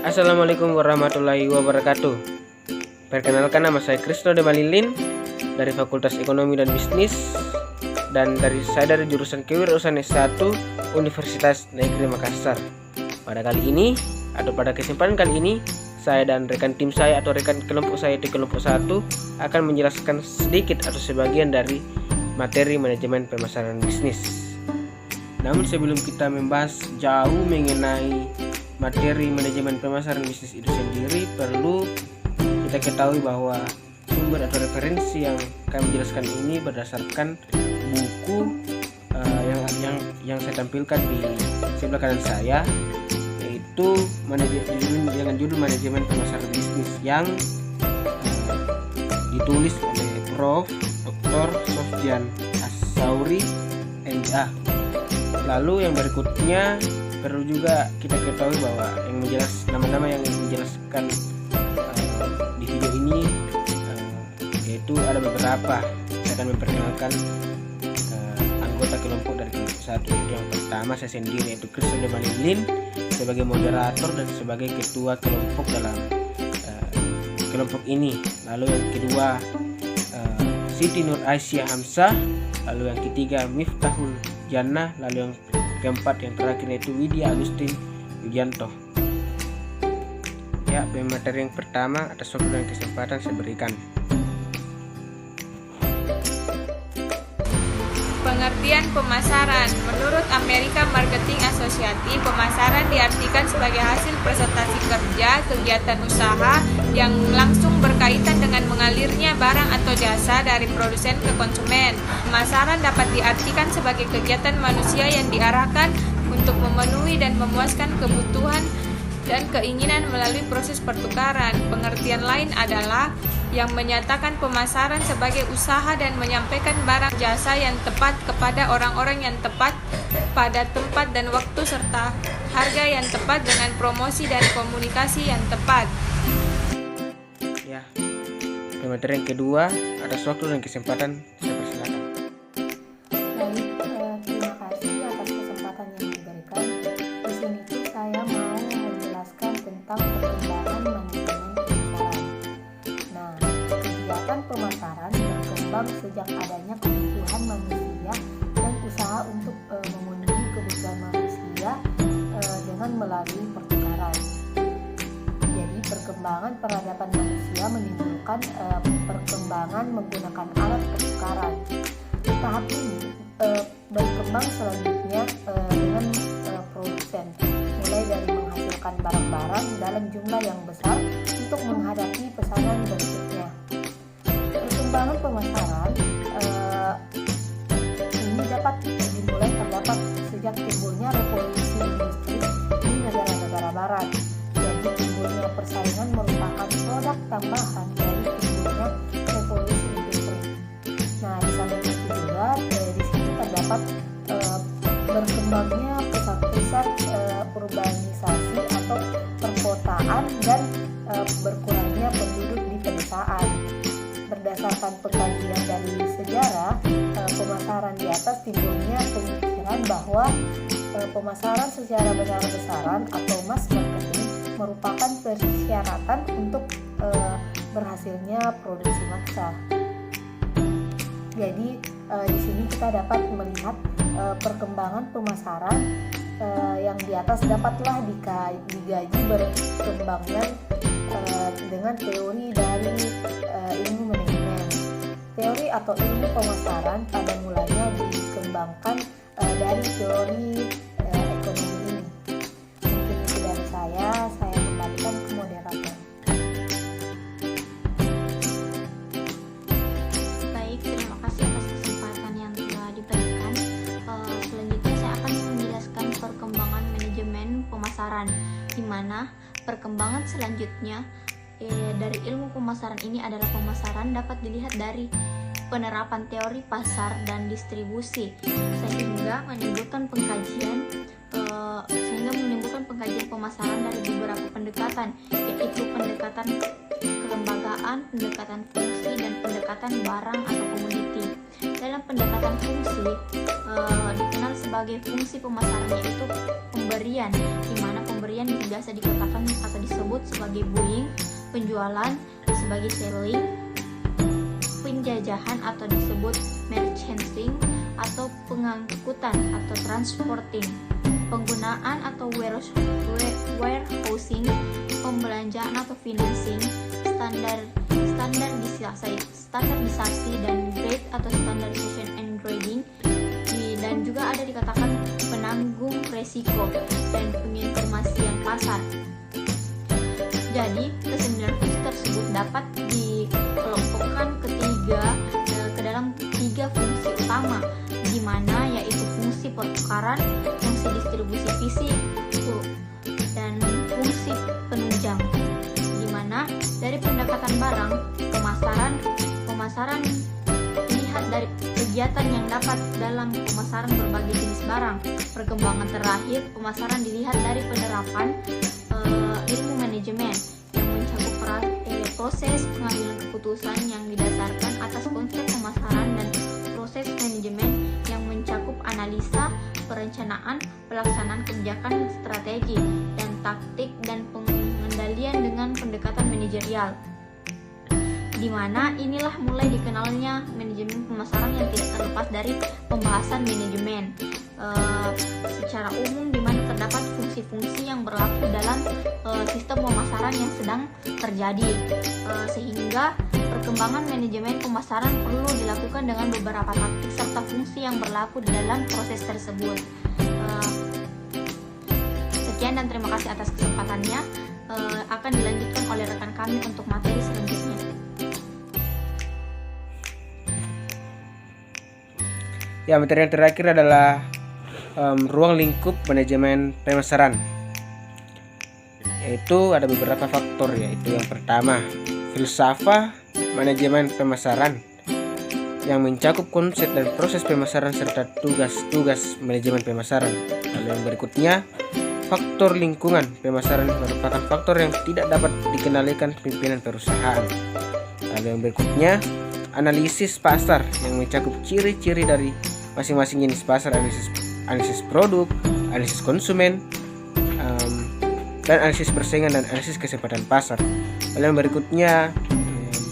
Assalamualaikum warahmatullahi wabarakatuh. Perkenalkan, nama saya Krisno Demalilin dari Fakultas Ekonomi dan Bisnis, dan saya dari jurusan Kewirausahaan S1 Universitas Negeri Makassar. Pada kesempatan kali ini, saya dan rekan tim saya atau rekan kelompok saya di kelompok 1 akan menjelaskan sedikit atau sebagian dari materi manajemen pemasaran bisnis. Namun sebelum kita membahas jauh mengenai materi manajemen pemasaran bisnis itu sendiri, perlu kita ketahui bahwa sumber atau referensi yang kami jelaskan ini berdasarkan buku yang saya tampilkan di sebelah kanan saya, yaitu dengan judul manajemen pemasaran bisnis yang ditulis oleh Prof. Dr. Sofyan As-Sauri MA. Lalu yang berikutnya perlu juga kita ketahui bahwa nama-nama yang menjelaskan di video ini yaitu ada beberapa. Saya akan memperkenalkan anggota kelompok dari kelompok 1, yaitu yang pertama saya sendiri, yaitu Krisno Demalilin sebagai moderator dan sebagai ketua kelompok dalam kelompok ini. Lalu yang kedua Siti Nur Aisyah Hamzah, lalu yang ketiga Miftahul Jannah, lalu yang keempat yang terakhir yaitu Widya Agustin Yudianto. Ya, materi yang pertama atas waktu dan kesempatan saya berikan. Pengertian pemasaran. Menurut American Marketing Association, pemasaran diartikan sebagai hasil presentasi kerja, kegiatan usaha yang langsung berkaitan dengan mengalirnya barang atau jasa dari produsen ke konsumen. Pemasaran dapat diartikan sebagai kegiatan manusia yang diarahkan untuk memenuhi dan memuaskan kebutuhan dan keinginan melalui proses pertukaran. Pengertian lain adalah yang menyatakan pemasaran sebagai usaha dan menyampaikan barang jasa yang tepat kepada orang-orang yang tepat pada tempat dan waktu serta harga yang tepat dengan promosi dan komunikasi yang tepat. Ya, materi yang kedua atas waktu dan kesempatan saya persilakan. Terima kasih atas kesempatan yang diberikan. Di sini saya mau menjelaskan tentang perkembangan manajemen pemasaran. Nah, kegiatan pemasaran berkembang sejak adanya kebutuhan manusia dan usaha untuk memenuhi kebutuhan manusia dengan melalui pertukaran. Jadi, perkembangan peradaban manusia menimbulkan perkembangan menggunakan alat pertukaran. Tahap ini berkembang selanjutnya dengan produsen, mulai dari menghasilkan barang-barang dalam jumlah yang besar untuk menghadapi pesanan berikutnya. Perkembangan pemasaran ini dapat dimulai terdapat sejak timbulnya revolusi industri di negara-negara barat. Jadi timbulnya persaingan merupakan produk tambahan dari timbulnya revolusi industri. Nah, di samping itu juga di sini terdapat berkembangnya pusat-pusat urbanisasi atau perkotaan dan berkurangnya penduduk di pedesaan. Berdasarkan pengkajian dari sejarah pemasaran di atas, timbulnya pemikiran bahwa pemasaran secara besar-besaran atau mass marketing merupakan persyaratan untuk berhasilnya produksi massal. Jadi di sini kita dapat melihat perkembangan pemasaran yang di atas dapatlah digaji berkembangnya dengan teori dari ilmu manajemen. Teori atau ilmu pemasaran pada mulanya dikembangkan dari teori ekonomi ini. Mungkin itu dari saya kembalikan ke moderator. Baik, terima kasih atas kesempatan yang telah diberikan. Selanjutnya saya akan menjelaskan perkembangan manajemen pemasaran, di mana perkembangan selanjutnya dari ilmu pemasaran ini adalah pemasaran dapat dilihat dari penerapan teori pasar dan distribusi sehingga menimbulkan pengkajian pemasaran dari beberapa pendekatan, yaitu pendekatan kelembagaan, pendekatan fungsi, dan pendekatan barang atau komoditi. Dalam pendekatan fungsi dikenal sebagai fungsi pemasaran, yaitu pemberian, di mana pemberian biasa dikatakan atau disebut sebagai buying, penjualan sebagai selling, penjajahan atau disebut merchanting, atau pengangkutan atau transporting, penggunaan atau warehousing, pembelanjaan atau financing, standarisasi dan grade atau standardization and grading, dan juga ada dikatakan penanggung resiko dan penginformasian pasar. Jadi kesembilan fungsi tersebut dapat dikelompokkan ke dalam tiga fungsi utama, di mana yaitu fungsi pertukaran, fungsi distribusi fisik, dan fungsi penunjang. Di mana dari pendekatan barang, pemasaran dilihat dari kegiatan yang dapat dalam pemasaran berbagai jenis barang. Perkembangan terakhir, pemasaran dilihat dari penerapan ilmu manajemen yang mencakup proses pengambilan keputusan yang didasarkan atas konsep pemasaran dan proses manajemen yang mencakup analisa, perencanaan, pelaksanaan kebijakan, strategi, dan taktik, dan pengendalian dengan pendekatan manajerial. Di mana inilah mulai dikenalnya manajemen pemasaran yang tidak terlepas dari pembahasan manajemen secara umum, di mana terdapat fungsi-fungsi yang berlaku dalam sistem pemasaran yang sedang terjadi, sehingga perkembangan manajemen pemasaran perlu dilakukan dengan beberapa taktik serta fungsi yang berlaku di dalam proses tersebut. Sekian dan terima kasih atas kesempatannya. Akan dilanjutkan oleh rekan kami untuk materi selanjutnya. Ya, materi yang terakhir adalah ruang lingkup manajemen pemasaran. Yaitu ada beberapa faktor, yaitu yang pertama, filsafat manajemen pemasaran yang mencakup konsep dan proses pemasaran serta tugas-tugas manajemen pemasaran. Lalu yang berikutnya, faktor lingkungan pemasaran merupakan faktor yang tidak dapat dikendalikan pimpinan perusahaan. Lalu yang berikutnya, analisis pasar yang mencakup ciri-ciri dari masing-masing jenis pasar, analisis produk, analisis konsumen, dan analisis persaingan dan analisis kesempatan pasar. Lalu yang berikutnya,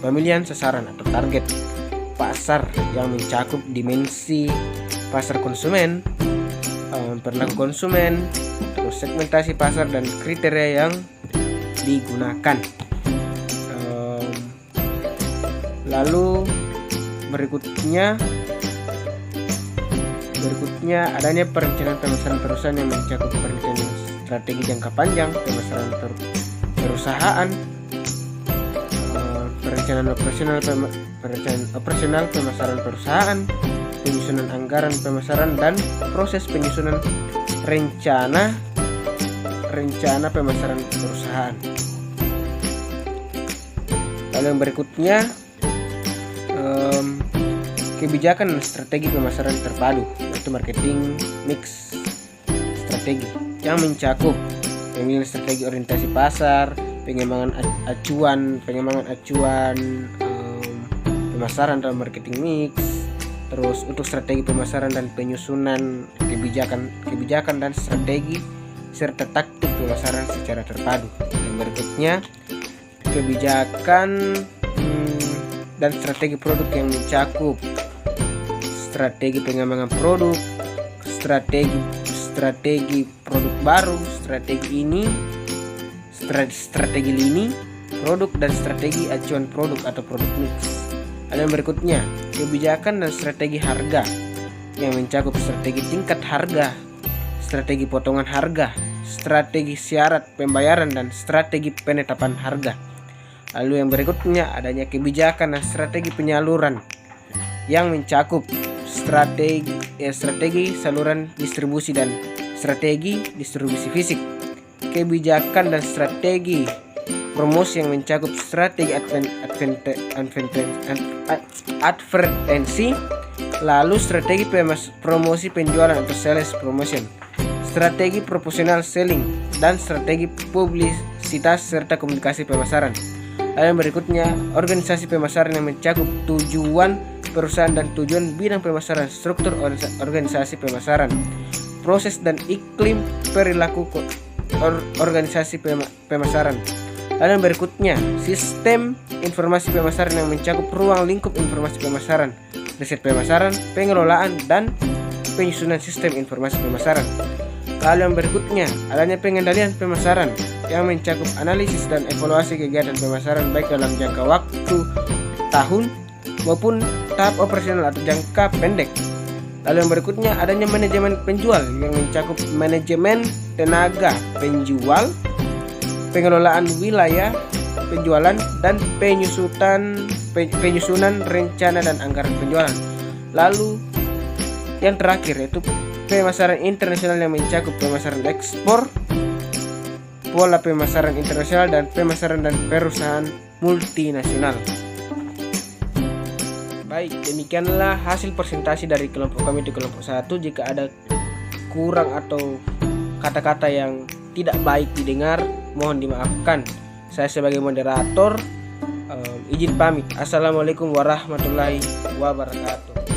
pemilihan sasaran atau target pasar yang mencakup dimensi pasar konsumen, perilaku konsumen, terus segmentasi pasar dan kriteria yang digunakan. Lalu berikutnya adanya perencanaan pemasaran perusahaan yang mencakup perencanaan strategi jangka panjang pemasaran perusahaan, perencanaan operasional pemasaran perusahaan, penyusunan anggaran pemasaran, dan proses penyusunan rencana pemasaran perusahaan. Lalu yang berikutnya, kebijakan dan strategi pemasaran terpadu, yaitu marketing mix strategi yang mencakup pemilihan strategi orientasi pasar, pengembangan acuan pemasaran dalam marketing mix, terus untuk strategi pemasaran dan penyusunan kebijakan dan strategi serta taktik pemasaran secara terpadu. Yang berikutnya, kebijakan dan strategi produk yang mencakup strategi pengembangan produk, strategi produk baru, strategi lini produk, dan strategi acuan produk atau produk mix. Ada yang berikutnya, kebijakan dan strategi harga yang mencakup strategi tingkat harga, strategi potongan harga, strategi syarat pembayaran, dan strategi penetapan harga. Lalu yang berikutnya, adanya kebijakan dan strategi penyaluran yang mencakup strategi saluran distribusi dan strategi distribusi fisik, kebijakan dan strategi promosi yang mencakup strategi advertensi, lalu strategi promosi penjualan atau sales promotion, strategi proportional selling, dan strategi publisitas serta komunikasi pemasaran. Lalu yang berikutnya, organisasi pemasaran yang mencakup tujuan perusahaan dan tujuan bidang pemasaran, struktur organisasi pemasaran, proses dan iklim perilaku organisasi pemasaran. Lalu yang berikutnya, sistem informasi pemasaran yang mencakup ruang lingkup informasi pemasaran, riset pemasaran, pengelolaan, dan penyusunan sistem informasi pemasaran. Lalu yang berikutnya, adanya pengendalian pemasaran yang mencakup analisis dan evaluasi kegiatan pemasaran baik dalam jangka waktu tahun maupun tahap operasional atau jangka pendek. Lalu yang berikutnya, adanya manajemen penjual yang mencakup manajemen tenaga penjual, pengelolaan wilayah penjualan, dan penyusunan rencana dan anggaran penjualan. Lalu yang terakhir yaitu pemasaran internasional yang mencakup pemasaran ekspor, pola pemasaran internasional, dan pemasaran dan perusahaan multinasional. Baik, demikianlah hasil presentasi dari kelompok kami di kelompok 1. Jika ada kurang atau kata-kata yang tidak baik didengar, mohon dimaafkan. Saya sebagai moderator izin pamit. Assalamualaikum warahmatullahi wabarakatuh.